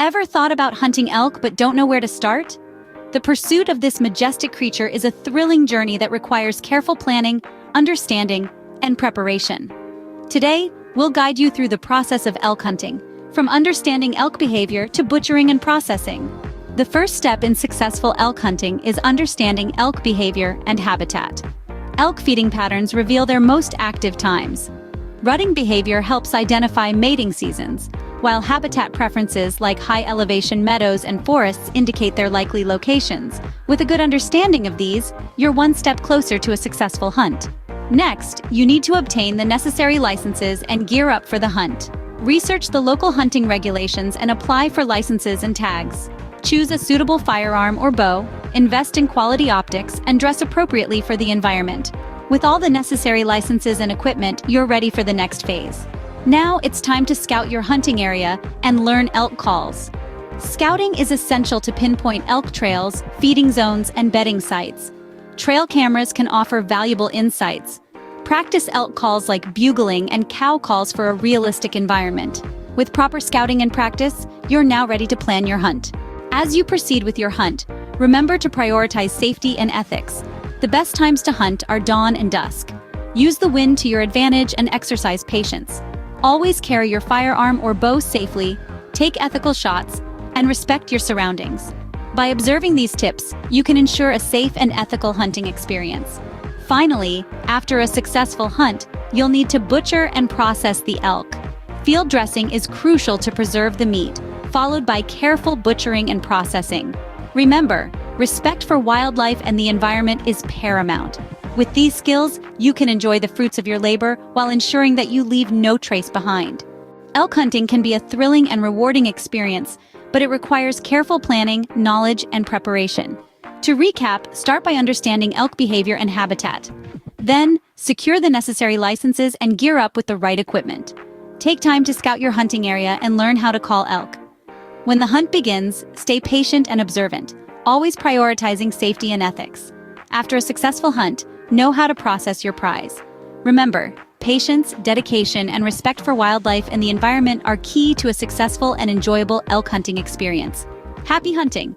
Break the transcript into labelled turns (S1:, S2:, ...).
S1: Ever thought about hunting elk but don't know where to start? The pursuit of this majestic creature is a thrilling journey that requires careful planning, understanding, and preparation. Today, we'll guide you through the process of elk hunting, from understanding elk behavior to butchering and processing. The first step in successful elk hunting is understanding elk behavior and habitat. Elk feeding patterns reveal their most active times. Rutting behavior helps identify mating seasons, while habitat preferences like high-elevation meadows and forests indicate their likely locations. With a good understanding of these, you're one step closer to a successful hunt. Next, you need to obtain the necessary licenses and gear up for the hunt. Research the local hunting regulations and apply for licenses and tags. Choose a suitable firearm or bow, invest in quality optics, and dress appropriately for the environment. With all the necessary licenses and equipment, you're ready for the next phase. Now it's time to scout your hunting area and learn elk calls. Scouting is essential to pinpoint elk trails, feeding zones, and bedding sites. Trail cameras can offer valuable insights. Practice elk calls like bugling and cow calls for a realistic environment. With proper scouting and practice, you're now ready to plan your hunt. As you proceed with your hunt, remember to prioritize safety and ethics. The best times to hunt are dawn and dusk. Use the wind to your advantage and exercise patience. Always carry your firearm or bow safely, take ethical shots, and respect your surroundings. By observing these tips, you can ensure a safe and ethical hunting experience. Finally, after a successful hunt, you'll need to butcher and process the elk. Field dressing is crucial to preserve the meat, followed by careful butchering and processing. Remember, respect for wildlife and the environment is paramount. With these skills, you can enjoy the fruits of your labor while ensuring that you leave no trace behind. Elk hunting can be a thrilling and rewarding experience, but it requires careful planning, knowledge, and preparation. To recap, start by understanding elk behavior and habitat. Then, secure the necessary licenses and gear up with the right equipment. Take time to scout your hunting area and learn how to call elk. When the hunt begins, stay patient and observant, always prioritizing safety and ethics. After a successful hunt, know how to process your prize. Remember, patience, dedication, and respect for wildlife and the environment are key to a successful and enjoyable elk hunting experience. Happy hunting!